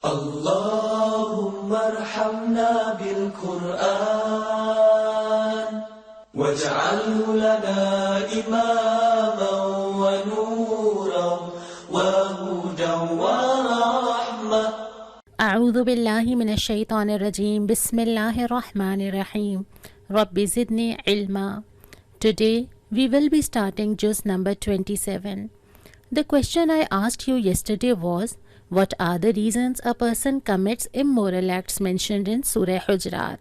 اللهم ارحمنا بالقرآن واجعله لنا إماما ونورا وهدى ورحمة. أعوذ بالله من الشيطان الرجيم. بسم الله الرحمن الرحيم. رب زدني علما. Today we will be starting Juzz number 27. The question I asked you yesterday was, what are the reasons a person commits immoral acts mentioned in Surah Hujurat?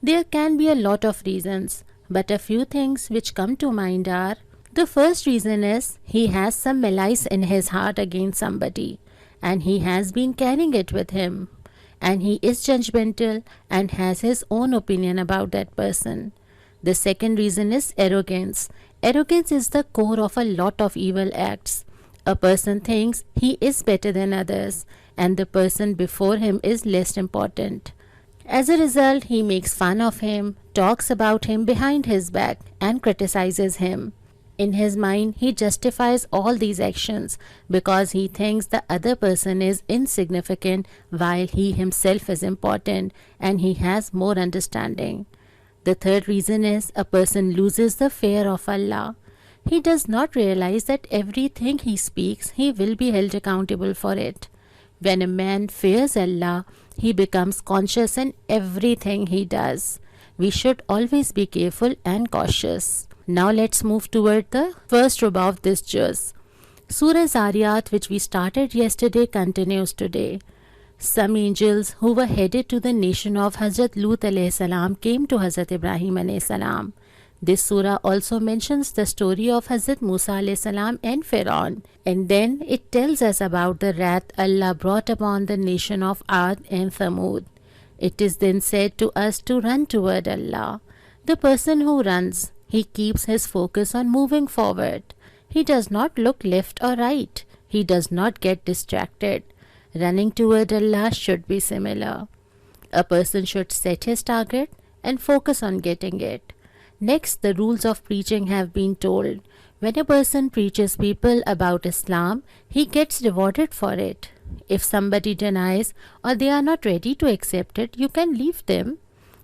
There can be a lot of reasons, but a few things which come to mind are: the first reason is he has some malice in his heart against somebody, and he has been carrying it with him, and he is judgmental and has his own opinion about that person. The second reason is arrogance. Arrogance is the core of a lot of evil acts. A person thinks he is better than others, and the person before him is less important. As a result, he makes fun of him, talks about him behind his back, and criticizes him. In his mind, he justifies all these actions because he thinks the other person is insignificant while he himself is important and he has more understanding. The third reason is a person loses the fear of Allah. He does not realize that everything he speaks, he will be held accountable for it. When a man fears Allah, he becomes conscious in everything he does. We should always be careful and cautious. Now let's move toward the first rubah of this juz. Surah Saryat, which we started yesterday, continues today. Some angels who were headed to the nation of Hazrat Lut alayhi salam came to Hazrat Ibrahim alayhi salam. This surah also mentions the story of Hazrat Musa alayhi salam and Pharaoh, and then it tells us about the wrath Allah brought upon the nation of Ad and Thamud. It is then said to us to run toward Allah. The person who runs, he keeps his focus on moving forward. He does not look left or right. He does not get distracted. Running toward Allah should be similar. A person should set his target and focus on getting it. Next, the rules of preaching have been told. When a person preaches people about Islam, he gets rewarded for it. If somebody denies or they are not ready to accept it, you can leave them.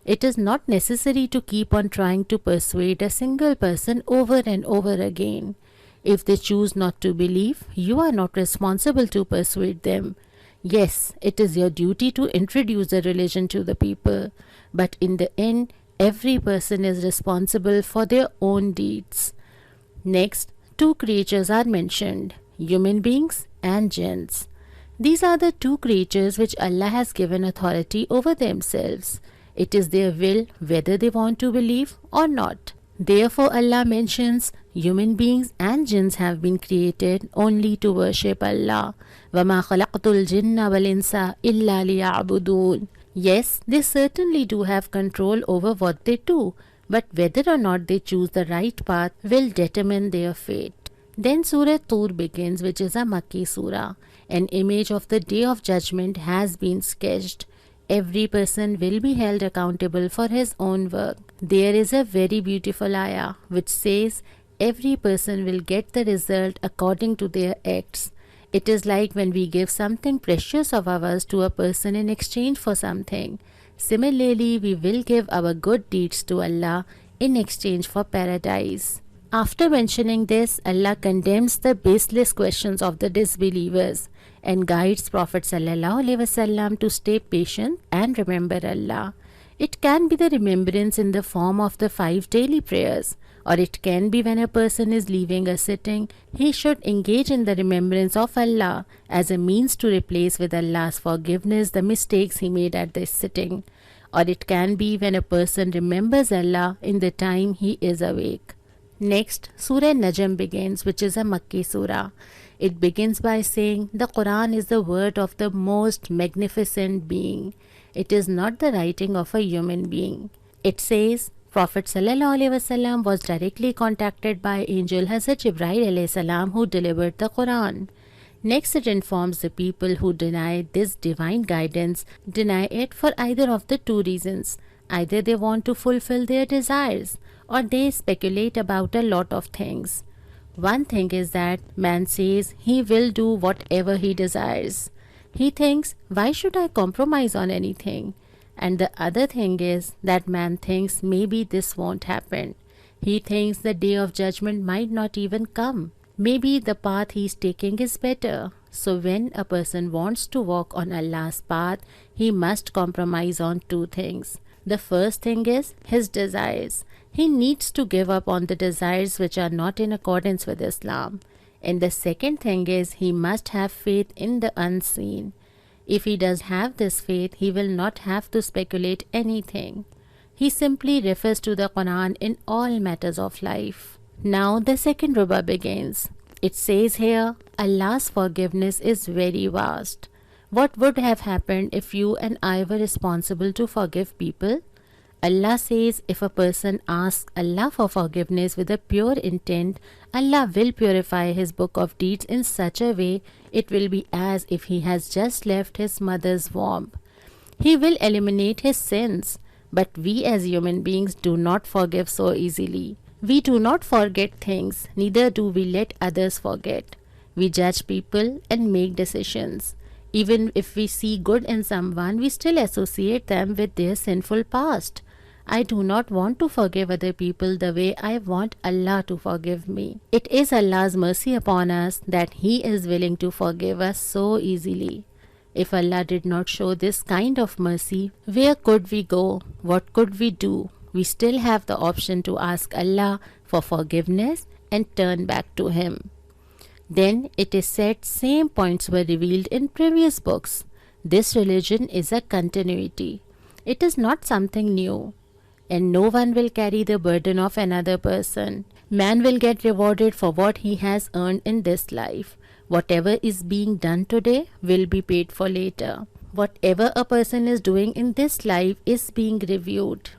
It is not necessary to keep on trying to persuade a single person over and over again. If they choose not to believe, you are not responsible to persuade them. Yes, it is your duty to introduce the religion to the people, but in the end, every person is responsible for their own deeds. Next, two creatures are mentioned, human beings and jinns. These are the two creatures which Allah has given authority over themselves. It is their will whether they want to believe or not. Therefore, Allah mentions human beings and jinns have been created only to worship Allah. وَمَا خَلَقْتُ الْجِنَّ وَالْإِنسَ إِلَّا لِيَعْبُدُونَ. Yes, they certainly do have control over what they do, but whether or not they choose the right path will determine their fate. Then Surah Tur begins, which is a Makki surah. An image of the Day of Judgment has been sketched. Every person will be held accountable for his own work. There is a very beautiful ayah which says every person will get the result according to their acts. It is like when we give something precious of ours to a person in exchange for something. Similarly, we will give our good deeds to Allah in exchange for paradise. After mentioning this, Allah condemns the baseless questions of the disbelievers and guides Prophet ﷺ to stay patient and remember Allah. It can be the remembrance in the form of the 5 daily prayers, or it can be when a person is leaving a sitting, he should engage in the remembrance of Allah as a means to replace with Allah's forgiveness the mistakes he made at this sitting. Or it can be when a person remembers Allah in the time he is awake. Next, Surah Najm begins, which is a Makki surah. It begins by saying the Quran is the word of the most magnificent being. It is not the writing of a human being. It says, Prophet ﷺ was directly contacted by angel Hazrat Jibreel alayhi salam who delivered the Quran. Next, it informs the people who deny this divine guidance, deny it for either of the two reasons. Either they want to fulfill their desires, or they speculate about a lot of things. One thing is that man says he will do whatever he desires. He thinks, why should I compromise on anything? And the other thing is that man thinks maybe this won't happen. He thinks the day of judgment might not even come. Maybe the path he's taking is better. So when a person wants to walk on Allah's path, he must compromise on two things. The first thing is his desires. He needs to give up on the desires which are not in accordance with Islam. And the second thing is he must have faith in the unseen. If he does have this faith, he will not have to speculate anything. He simply refers to the Quran in all matters of life. Now the second rubah begins. It says here, Allah's forgiveness is very vast. What would have happened if you and I were responsible to forgive people? Allah says if a person asks Allah for forgiveness with a pure intent, Allah will purify his book of deeds in such a way it will be as if he has just left his mother's womb. He will eliminate his sins. But we as human beings do not forgive so easily. We do not forget things, neither do we let others forget. We judge people and make decisions. Even if we see good in someone, we still associate them with their sinful past. I do not want to forgive other people the way I want Allah to forgive me. It is Allah's mercy upon us that He is willing to forgive us so easily. If Allah did not show this kind of mercy, where could we go? What could we do? We still have the option to ask Allah for forgiveness and turn back to Him. Then it is said same points were revealed in previous books. This religion is a continuity. It is not something new. And no one will carry the burden of another person. Man will get rewarded for what he has earned in this life. Whatever is being done today will be paid for later. Whatever a person is doing in this life is being reviewed.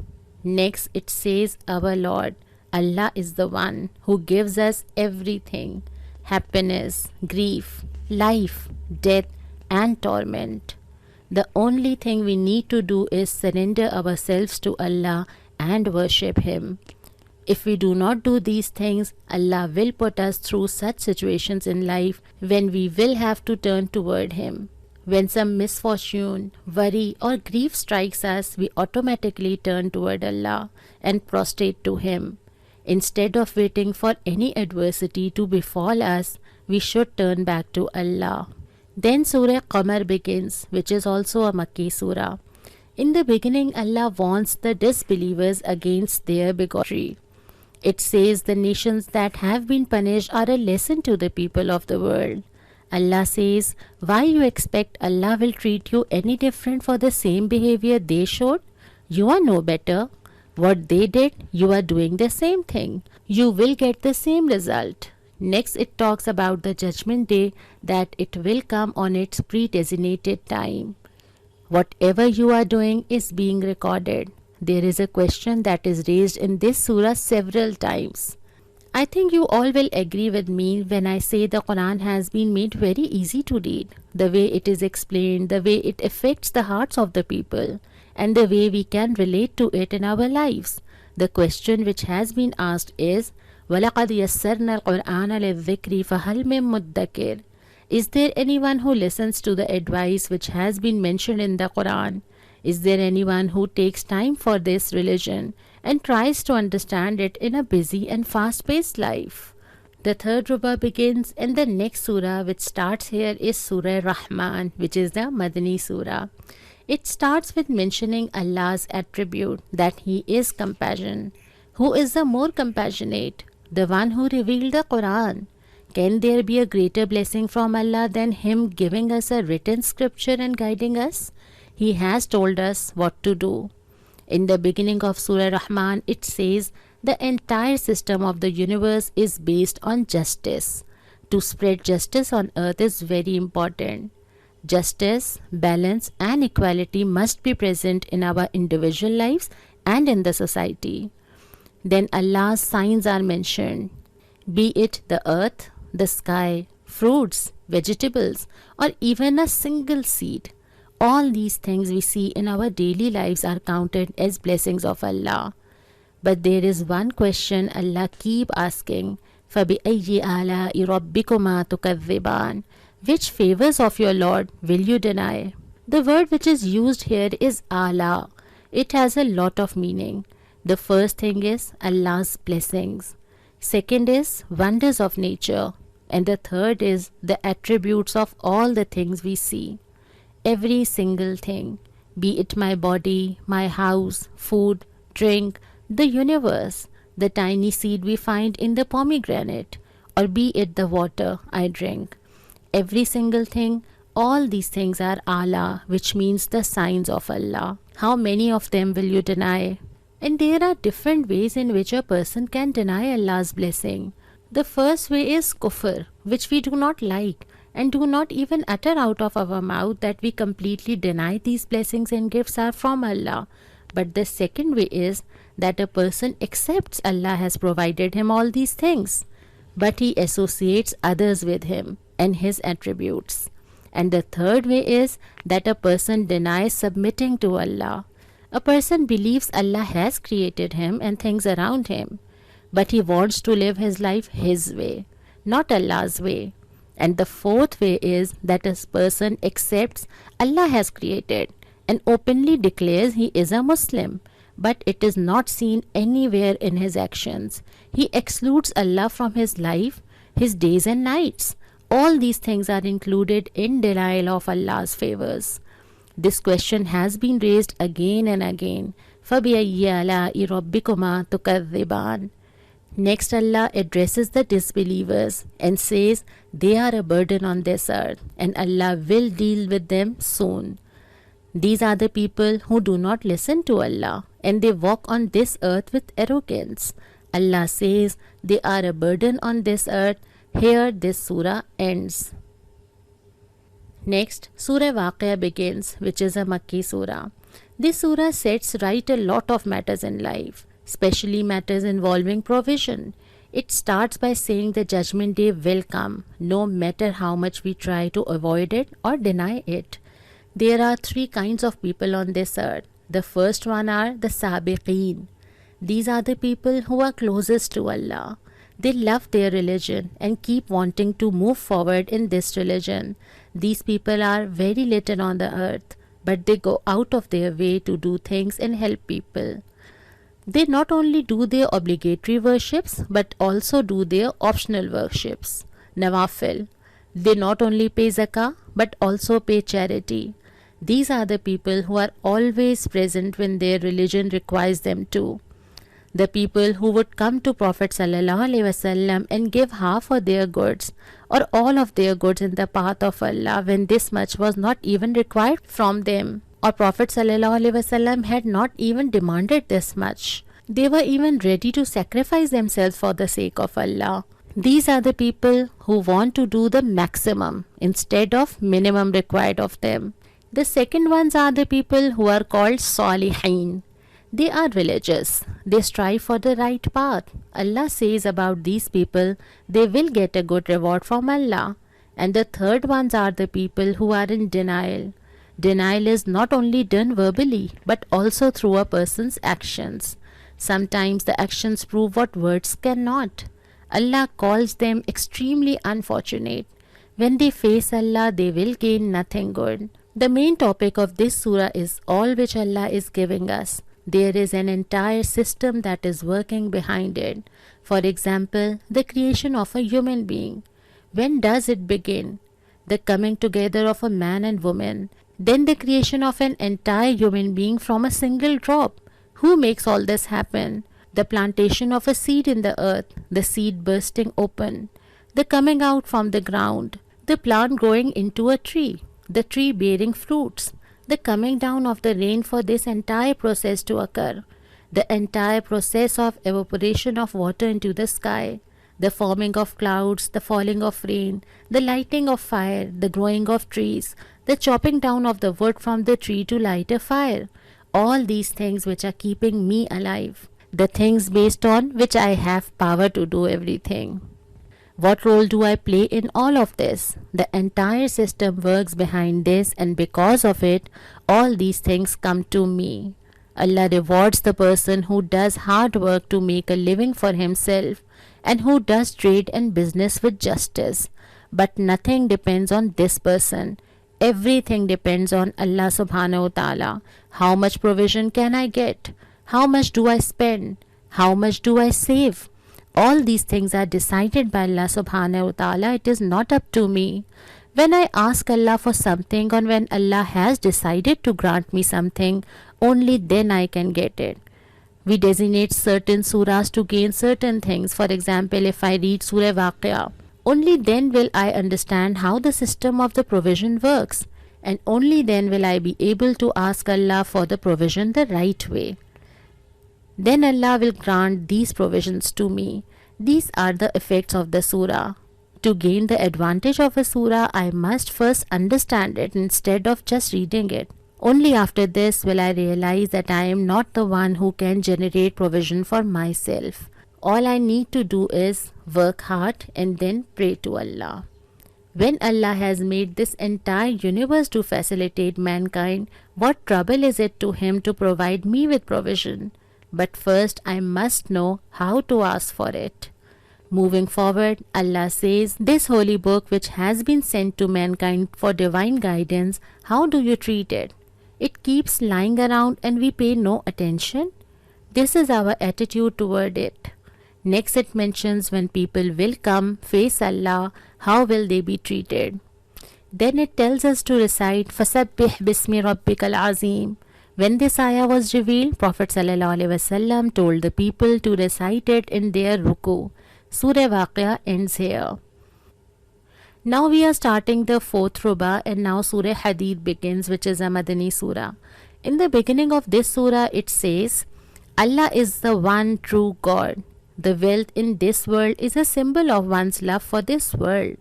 Next it says our Lord, Allah is the one who gives us everything. Happiness, grief, life, death and torment. The only thing we need to do is surrender ourselves to Allah and worship Him. If we do not do these things, Allah will put us through such situations in life when we will have to turn toward Him. When some misfortune, worry or grief strikes us, we automatically turn toward Allah and prostrate to Him. Instead of waiting for any adversity to befall us, we should turn back to Allah. Then Surah Qamar begins, which is also a Makki surah. In the beginning, Allah warns the disbelievers against their bigotry. It says the nations that have been punished are a lesson to the people of the world. Allah says, why you expect Allah will treat you any different for the same behavior they showed? You are no better. What they did, you are doing the same thing. You will get the same result. Next, it talks about the judgment day, that it will come on its predesignated time. Whatever you are doing is being recorded. There is a question that is raised in this surah several times. I think you all will agree with me when I say the Quran has been made very easy to read. The way it is explained, the way it affects the hearts of the people, and the way we can relate to it in our lives. The question which has been asked is, وَلَقَدْ يَسَّرْنَا الْقُرْآنَ لِلذِّكْرِ فَهَلْ مِن مُدَّكِرٍ. Is there anyone who listens to the advice which has been mentioned in the Quran? Is there anyone who takes time for this religion and tries to understand it in a busy and fast-paced life? The third rubah begins, and the next surah which starts here is Surah Rahman, which is the Madani surah. It starts with mentioning Allah's attribute, that He is compassion. Who is the more compassionate? The one who revealed the Quran. Can there be a greater blessing from Allah than Him giving us a written scripture and guiding us? He has told us what to do. In the beginning of Surah Rahman, it says the entire system of the universe is based on justice. To spread justice on earth is very important. Justice, balance and equality must be present in our individual lives and in the society. Then Allah's signs are mentioned, be it the earth, the sky, fruits, vegetables, or even a single seed. All these things we see in our daily lives are counted as blessings of Allah. But there is one question Allah keep asking, فَبِأَيِّ آلَاءِ رَبِّكُمَا تُكَذِّبَانِ. Which favors of your Lord will you deny? The word which is used here is Allah. It has a lot of meaning. The first thing is Allah's blessings. Second is wonders of nature. And the third is the attributes of all the things we see. Every single thing, be it my body, my house, food, drink, the universe, the tiny seed we find in the pomegranate, or be it the water I drink. Every single thing, all these things are Allah, which means the signs of Allah. How many of them will you deny? And there are different ways in which a person can deny Allah's blessing. The first way is kufr, which we do not like and do not even utter out of our mouth, that we completely deny these blessings and gifts are from Allah. But the second way is that a person accepts Allah has provided him all these things, but he associates others with him and his attributes. And the third way is that a person denies submitting to Allah. A person believes Allah has created him and things around him, but he wants to live his life his way, not Allah's way. And the fourth way is that a person accepts Allah has created and openly declares he is a Muslim, but it is not seen anywhere in his actions. He excludes Allah from his life, his days and nights. All these things are included in denial of Allah's favors. This question has been raised again and again. فَبِأَيِّ آلَاءِ رَبِّكُمَا تُكَذِّبَانِ. Next, Allah addresses the disbelievers and says they are a burden on this earth and Allah will deal with them soon. These are the people who do not listen to Allah and they walk on this earth with arrogance. Allah says they are a burden on this earth. Here this surah ends. Next, Surah Vaquer begins, which is a Makki surah. This surah sets right a lot of matters in life, especially matters involving provision. It starts by saying the judgment day will come, no matter how much we try to avoid it or deny it. There are three kinds of people on this earth. The first one are the Sabiqeen. These are the people who are closest to Allah. They love their religion and keep wanting to move forward in this religion. These people are very little on the earth, but they go out of their way to do things and help people. They not only do their obligatory worships, but also do their optional worships, nawafil. They not only pay zakah, but also pay charity. These are the people who are always present when their religion requires them to. The people who would come to Prophet ﷺ and give half of their goods or all of their goods in the path of Allah when this much was not even required from them, or Prophet ﷺ had not even demanded this much. They were even ready to sacrifice themselves for the sake of Allah. These are the people who want to do the maximum instead of minimum required of them. The second ones are the people who are called Salihin. They are religious. They strive for the right path. Allah says about these people, they will get a good reward from Allah. And the third ones are the people who are in denial. Denial is not only done verbally, but also through a person's actions. Sometimes the actions prove what words cannot. Allah calls them extremely unfortunate. When they face Allah, they will gain nothing good. The main topic of this surah is all which Allah is giving us. There is an entire system that is working behind it. For example, the creation of a human being. When does it begin? The coming together of a man and woman. Then the creation of an entire human being from a single drop. Who makes all this happen? The plantation of a seed in the earth, the seed bursting open, the coming out from the ground, the plant growing into a tree, the tree bearing fruits, the coming down of the rain for this entire process to occur, the entire process of evaporation of water into the sky, the forming of clouds, the falling of rain, the lighting of fire, the growing of trees, the chopping down of the wood from the tree to light a fire. All these things which are keeping me alive. The things based on which I have power to do everything. What role do I play in all of this? The entire system works behind this, and because of it, all these things come to me. Allah rewards the person who does hard work to make a living for himself and who does trade and business with justice. But nothing depends on this person. Everything depends on Allah subhanahu wa ta'ala. How much provision can I get? How much do I spend? How much do I save? All these things are decided by Allah subhanahu wa ta'ala. It is not up to me. When I ask Allah for something, or when Allah has decided to grant me something, only then I can get it. We designate certain surahs to gain certain things. For example, if I read Surah Vaquer, only then will I understand how the system of the provision works, and only then will I be able to ask Allah for the provision the right way. Then Allah will grant these provisions to me. These are the effects of the surah. To gain the advantage of a surah, I must first understand it instead of just reading it. Only after this will I realize that I am not the one who can generate provision for myself. All I need to do is work hard and then pray to Allah. When Allah has made this entire universe to facilitate mankind, what trouble is it to Him to provide me with provision? But first I must know how to ask for it. Moving forward, Allah says, this holy book which has been sent to mankind for divine guidance, how do you treat it? It keeps lying around and we pay no attention. This is our attitude toward it. Next it mentions when people will come, face Allah, how will they be treated? Then it tells us to recite, فَسَبِّحْ بِسْمِ رَبِّكَ الْعَظِيمِ. When this ayah was revealed, Prophet ﷺ told the people to recite it in their ruku. Surah Vaquer ends here. Now we are starting the 4th ruba, and now Surah Hadid begins, which is a Madani surah. In the beginning of this surah it says, Allah is the one true God. The wealth in this world is a symbol of one's love for this world.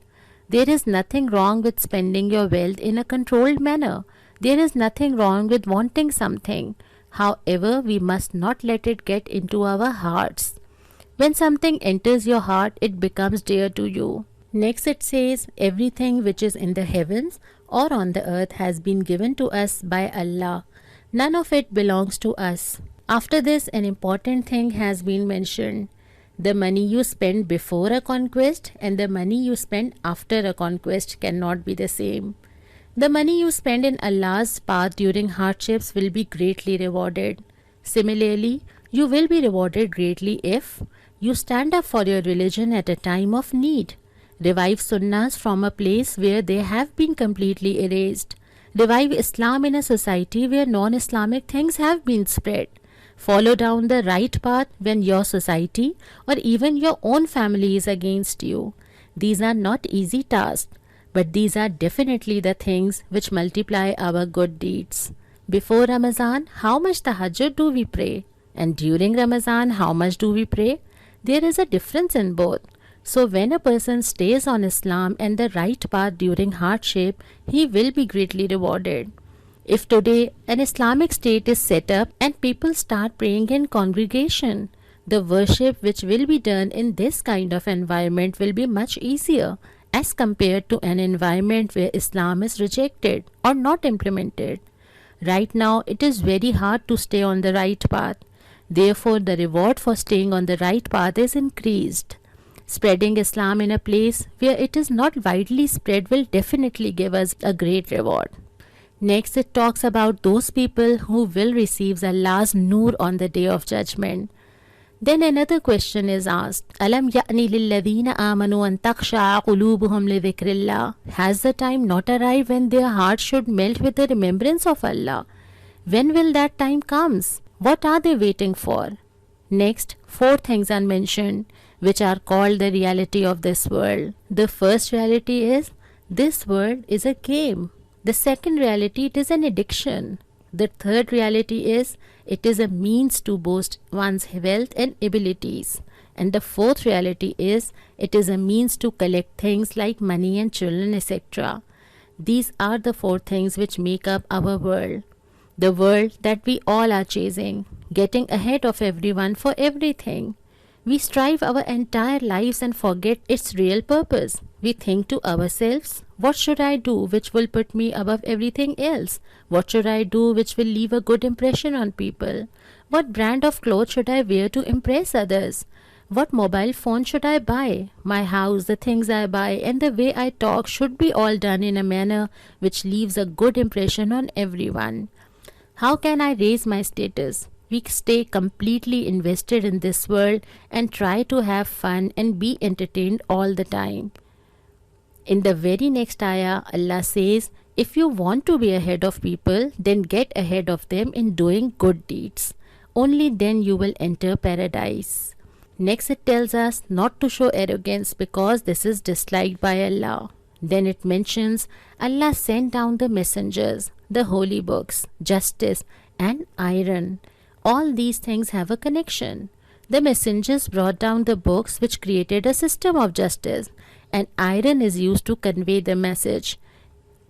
There is nothing wrong with spending your wealth in a controlled manner. There is nothing wrong with wanting something. However, we must not let it get into our hearts. When something enters your heart, it becomes dear to you. Next it says, everything which is in the heavens or on the earth has been given to us by Allah. None of it belongs to us. After this, an important thing has been mentioned. The money you spend before a conquest and the money you spend after a conquest cannot be the same. The money you spend in Allah's path during hardships will be greatly rewarded. Similarly, you will be rewarded greatly if you stand up for your religion at a time of need. Revive sunnahs from a place where they have been completely erased. Revive Islam in a society where non-Islamic things have been spread. Follow down the right path when your society or even your own family is against you. These are not easy tasks, but these are definitely the things which multiply our good deeds. Before Ramadan, how much tahajjud do we pray? And during Ramadan, how much do we pray? There is a difference in both. So when a person stays on Islam and the right path during hardship, he will be greatly rewarded. If today an Islamic state is set up and people start praying in congregation, the worship which will be done in this kind of environment will be much easier as compared to an environment where Islam is rejected or not implemented. Right now, it is very hard to stay on the right path. Therefore, the reward for staying on the right path is increased. Spreading Islam in a place where it is not widely spread will definitely give us a great reward. Next, it talks about those people who will receive Allah's Noor on the Day of Judgment. Then another question is asked, Alam ya'ni lilladhina amanu an takhsha'a qulubuhum li dhikrillah. Has the time not arrived when their hearts should melt with the remembrance of Allah? When will that time comes? What are they waiting for? Next, 4 things are mentioned, which are called the reality of this world. The first reality is, this world is a game. The second reality, it is an addiction. The third reality is, it is a means to boast one's wealth and abilities. And the fourth reality is, it is a means to collect things like money and children, etc. These are the 4 things which make up our world. The world that we all are chasing, getting ahead of everyone for everything. We strive our entire lives and forget its real purpose. We think to ourselves, what should I do which will put me above everything else? What should I do which will leave a good impression on people? What brand of clothes should I wear to impress others? What mobile phone should I buy? My house, the things I buy, and the way I talk should be all done in a manner which leaves a good impression on everyone. How can I raise my status? We stay completely invested in this world and try to have fun and be entertained all the time. In the very next ayah, Allah says, if you want to be ahead of people, then get ahead of them in doing good deeds. Only then you will enter paradise. Next it tells us not to show arrogance because this is disliked by Allah. Then it mentions Allah sent down the messengers, the holy books, justice and iron. All these things have a connection. The messengers brought down the books which created a system of justice, and iron is used to convey the message,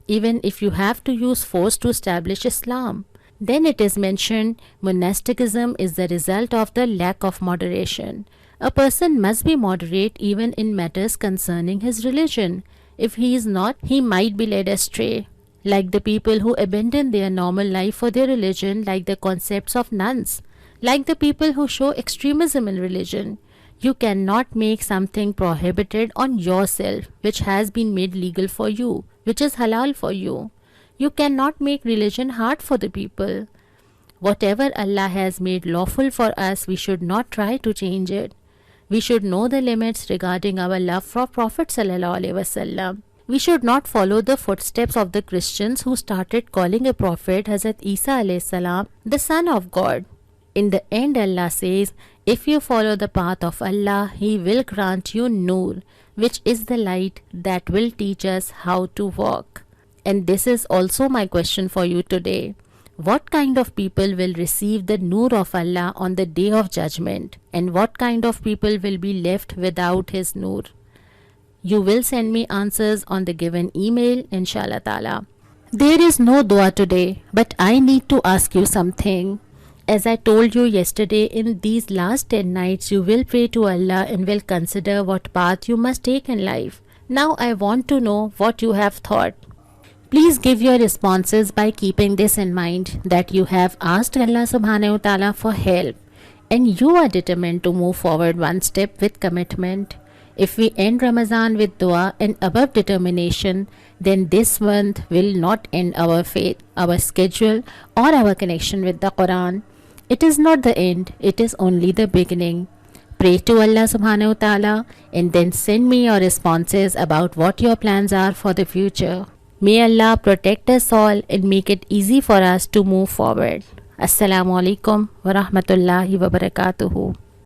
even if you have to use force to establish Islam. Then it is mentioned monasticism is the result of the lack of moderation. A person must be moderate even in matters concerning his religion. If he is not, he might be led astray. Like the people who abandon their normal life for their religion, like the concepts of nuns, like the people who show extremism in religion. You cannot make something prohibited on yourself which has been made legal for you, which is halal for you. You cannot make religion hard for the people. Whatever Allah has made lawful for us, we should not try to change it. We should know the limits regarding our love for Prophet ﷺ. We should not follow the footsteps of the Christians who started calling a prophet Hazrat Isa ﷺ the son of God. In the end, Allah says, if you follow the path of Allah, He will grant you Noor, which is the light that will teach us how to walk. And this is also my question for you today. What kind of people will receive the Noor of Allah on the day of judgment? And what kind of people will be left without His Noor? You will send me answers on the given email, inshallah ta'ala. There is no dua today, but I need to ask you something. As I told you yesterday, in these last 10 nights, you will pray to Allah and will consider what path you must take in life. Now I want to know what you have thought. Please give your responses by keeping this in mind, that you have asked Allah subhanahu wa ta'ala for help and you are determined to move forward one step with commitment. If we end Ramadan with dua and above determination, then this month will not end our faith, our schedule or our connection with the Quran. It is not the end, it is only the beginning. Pray to Allah subhanahu wa ta'ala and then send me your responses about what your plans are for the future. May Allah protect us all and make it easy for us to move forward. Assalamu alaikum wa rahmatullahi wa barakatuhu.